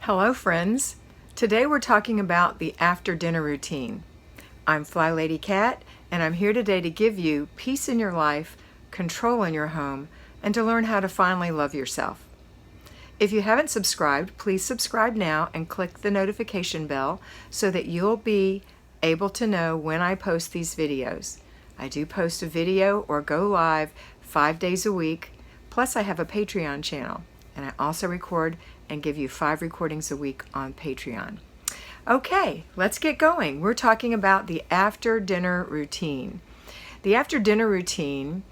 Hello friends. Today we're talking about the after dinner routine. I'm Flylady Kat and I'm here today to give you peace in your life, control in your home, and to learn how to finally love yourself. If you haven't subscribed, please subscribe now and click the notification bell so that you'll be able to know when I post these videos. I do post a video or go live 5 days a week, plus I have a Patreon channel. And I also record and give you 5 recordings a week on Patreon. Okay, let's get going. We're talking about the after dinner routine. The after dinner routine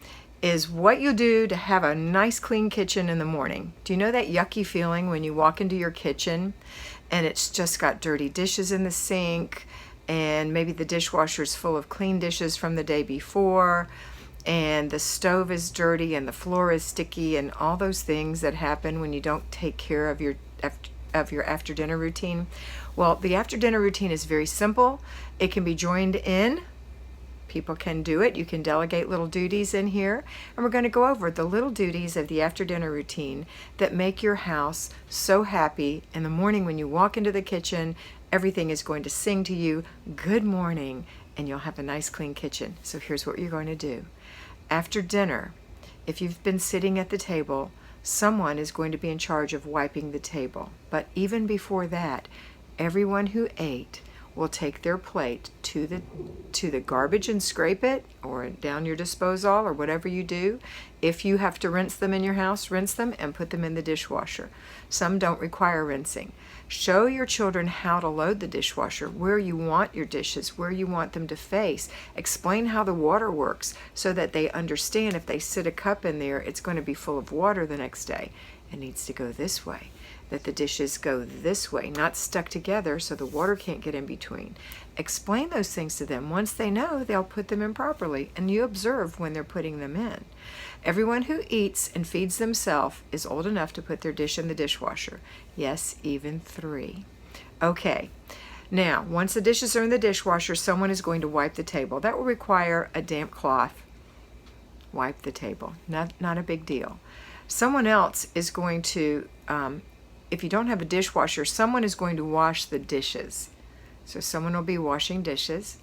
is what you do to have a nice clean kitchen in the morning. Do you know that yucky feeling when you walk into your kitchen and it's just got dirty dishes in the sink and maybe the dishwasher's full of clean dishes from the day before, and the stove is dirty and the floor is sticky and all those things that happen when you don't take care of your after dinner routine? Well, the after dinner routine is very simple. It can be joined in. People can do it. You can delegate little duties in here. And we're going to go over the little duties of the after dinner routine that make your house so happy. In the morning when you walk into the kitchen, everything is going to sing to you, "Good morning," and you'll have a nice clean kitchen. So here's what you're going to do. After dinner, if you've been sitting at the table, someone is going to be in charge of wiping the table. But even before that, everyone who ate will take their plate to the garbage and scrape it, or down your disposal, or whatever you do. If you have to rinse them in your house, rinse them and put them in the dishwasher. Some don't require rinsing. Show your children how to load the dishwasher, where you want your dishes, where you want them to face. Explain how the water works so that they understand if they sit a cup in there, it's going to be full of water the next day. It needs to go this way, that the dishes go this way, not stuck together so the water can't get in between. Explain those things to them. Once they know, they'll put them in properly, and you observe when they're putting them in. Everyone who eats and feeds themselves is old enough to put their dish in the dishwasher. Yes, even 3. Okay, now once the dishes are in the dishwasher, someone is going to wipe the table. That will require a damp cloth. Wipe the table, not a big deal. Someone else is going to, if you don't have a dishwasher, someone is going to wash the dishes. So someone will be washing dishes.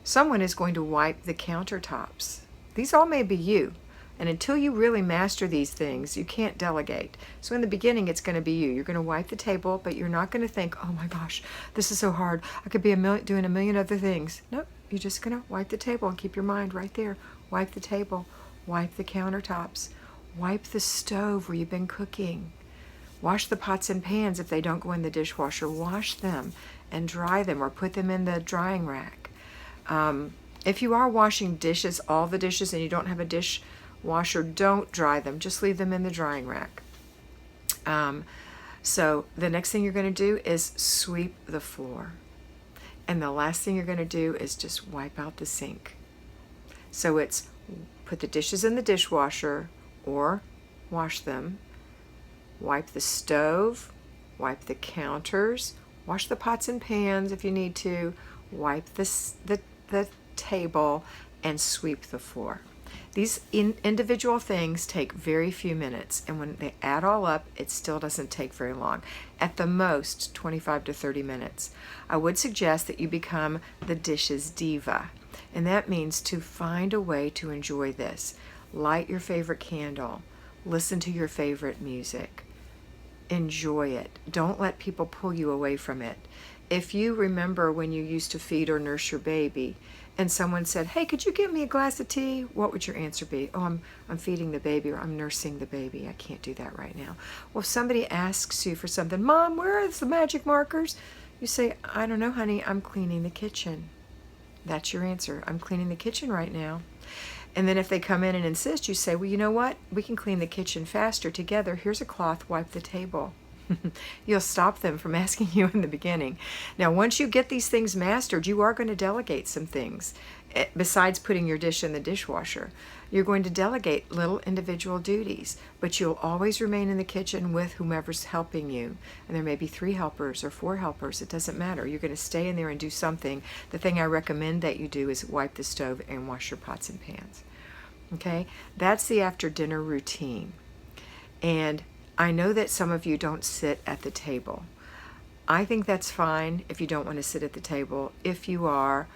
Someone is going to wipe the countertops. These all may be you. And until you really master these things, you can't delegate. So in the beginning, it's going to be you. You're going to wipe the table, but you're not going to think, oh my gosh, this is so hard. I could be doing a million other things. Nope, you're just going to wipe the table and keep your mind right there. Wipe the table, wipe the countertops, wipe the stove where you've been cooking. Wash the pots and pans if they don't go in the dishwasher. Wash them and dry them or put them in the drying rack. If you are washing dishes, all the dishes, and you don't have a dishwasher, don't dry them. Just leave them in the drying rack. So the next thing you're going to do is sweep the floor. And the last thing you're going to do is just wipe out the sink. So it's put the dishes in the dishwasher or wash them. Wipe the stove, wipe the counters, wash the pots and pans if you need to, wipe the table, and sweep the floor. These individual things take very few minutes, and when they add all up, it still doesn't take very long. At the most, 25 to 30 minutes. I would suggest that you become the dishes diva, and that means to find a way to enjoy this. Light your favorite candle. Listen to your favorite music. Enjoy it. Don't let people pull you away from it. If you remember when you used to feed or nurse your baby and someone said, hey, could you get me a glass of tea? What would your answer be? Oh, I'm feeding the baby, or I'm nursing the baby. I can't do that right now. Well, if somebody asks you for something, Mom, where are the magic markers? You say, I don't know, honey, I'm cleaning the kitchen. That's your answer. I'm cleaning the kitchen right now. And then if they come in and insist, you say, well, you know what? We can clean the kitchen faster together. Here's a cloth, wipe the table. You'll stop them from asking you in the beginning. Now, once you get these things mastered, you are going to delegate some things. Besides putting your dish in the dishwasher, you're going to delegate little individual duties, but you'll always remain in the kitchen with whomever's helping you. And there may be 3 helpers or 4 helpers. It doesn't matter. You're going to stay in there and do something. The thing I recommend that you do is wipe the stove and wash your pots and pans. Okay? That's the after dinner routine. And I know that some of you don't sit at the table. I think that's fine if you don't want to sit at the table. If you are,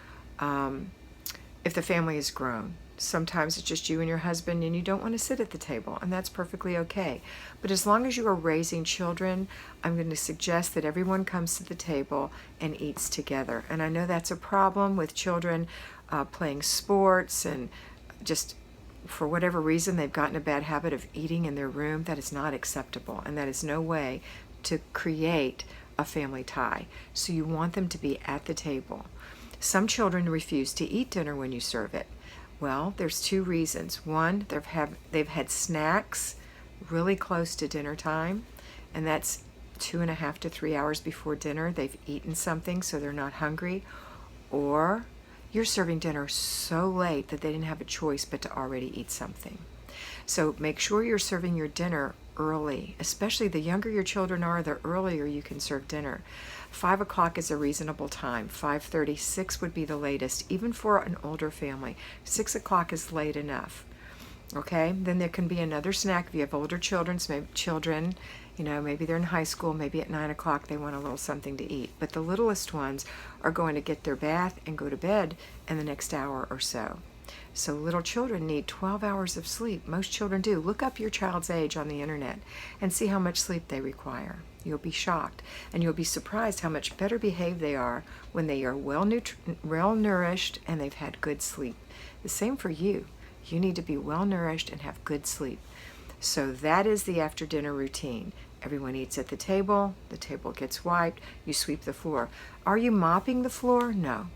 if the family is grown. Sometimes it's just you and your husband and you don't want to sit at the table, and that's perfectly okay. But as long as you are raising children, I'm going to suggest that everyone comes to the table and eats together. And I know that's a problem with children playing sports, and just for whatever reason they've gotten a bad habit of eating in their room. That is not acceptable, and that is no way to create a family tie. So you want them to be at the table. Some children refuse to eat dinner when you serve it. Well, there's two reasons. One, they've had snacks really close to dinner time, and that's 2.5 to 3 hours before dinner. They've eaten something, so they're not hungry. Or you're serving dinner so late that they didn't have a choice but to already eat something. So make sure you're serving your dinner early. Especially the younger your children are, the earlier you can serve dinner. 5 o'clock is a reasonable time. 5:30, 6 would be the latest, even for an older family. 6 o'clock is late enough. Okay, then there can be another snack if you have older children. So maybe children, maybe they're in high school, maybe at 9 o'clock they want a little something to eat. But the littlest ones are going to get their bath and go to bed in the next hour or so. So little children need 12 hours of sleep. Most children do. Look up your child's age on the internet and see how much sleep they require. You'll be shocked, and you'll be surprised how much better behaved they are when they are well nourished and they've had good sleep. The same for you. You need to be well nourished and have good sleep. So that is the after dinner routine. Everyone eats at the table gets wiped, you sweep the floor. Are you mopping the floor? No.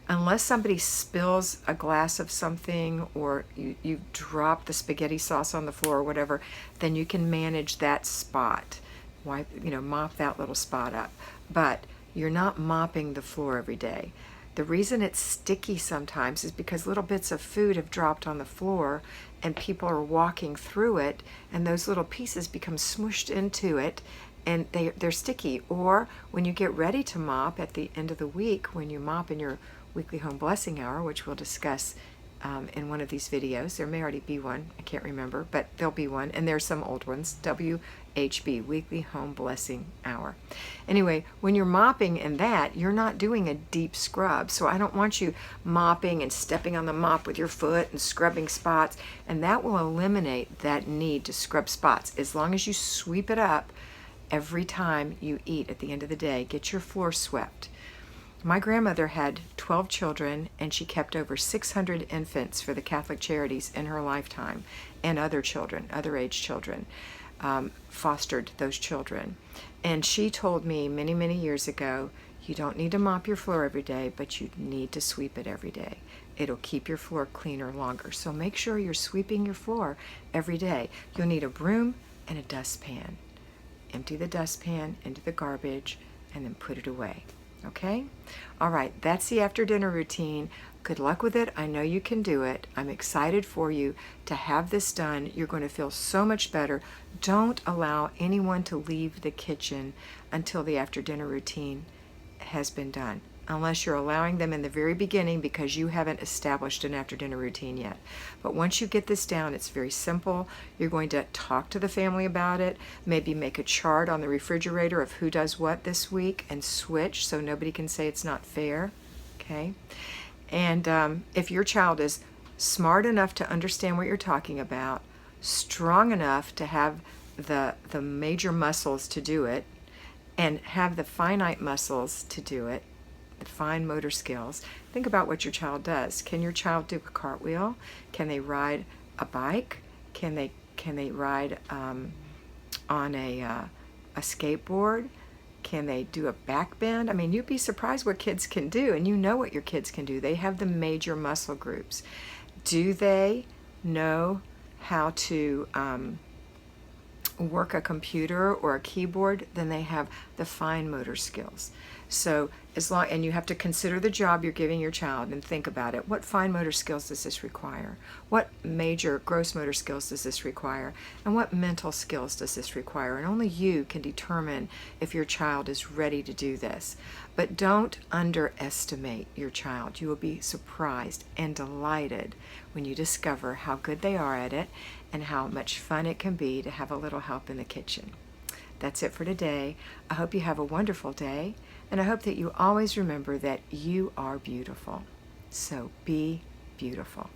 Unless somebody spills a glass of something, or you drop the spaghetti sauce on the floor or whatever, then you can manage that spot. Mop that little spot up. But you're not mopping the floor every day. The reason it's sticky sometimes is because little bits of food have dropped on the floor and people are walking through it, and those little pieces become smushed into it, and they're sticky. Or when you get ready to mop at the end of the week, when you mop in your weekly home blessing hour, which we'll discuss in one of these videos. There may already be one, I can't remember, but there'll be one, and there's some old ones, WHB, Weekly Home Blessing Hour. Anyway, when you're mopping in that, you're not doing a deep scrub, so I don't want you mopping and stepping on the mop with your foot and scrubbing spots, and that will eliminate that need to scrub spots. As long as you sweep it up every time you eat at the end of the day, get your floor swept. My grandmother had 12 children, and she kept over 600 infants for the Catholic Charities in her lifetime, and other children, other age children, fostered those children. And she told me many, many years ago, you don't need to mop your floor every day, but you need to sweep it every day. It'll keep your floor cleaner longer. So make sure you're sweeping your floor every day. You'll need a broom and a dustpan. Empty the dustpan into the garbage and then put it away. Okay? All right, that's the after dinner routine. Good luck with it. I know you can do it. I'm excited for you to have this done. You're going to feel so much better. Don't allow anyone to leave the kitchen until the after dinner routine has been done, unless you're allowing them in the very beginning because you haven't established an after dinner routine yet. But once you get this down, it's very simple. You're going to talk to the family about it, maybe make a chart on the refrigerator of who does what this week and switch so nobody can say it's not fair. Okay? And if your child is smart enough to understand what you're talking about, strong enough to have the major muscles to do it, and have the finite muscles to do it, the fine motor skills. Think about what your child does. Can your child do a cartwheel? Can they ride a bike? Can they ride on a skateboard? Can they do a back bend? I mean, you'd be surprised what kids can do, and you know what your kids can do. They have the major muscle groups. Do they know how to work a computer or a keyboard? Then they have the fine motor skills. So and you have to consider the job you're giving your child and think about it. What fine motor skills does this require? What major gross motor skills does this require? And what mental skills does this require? And only you can determine if your child is ready to do this. But don't underestimate your child. You will be surprised and delighted when you discover how good they are at it and how much fun it can be to have a little help in the kitchen. That's it for today. I hope you have a wonderful day, and I hope that you always remember that you are beautiful. So be beautiful.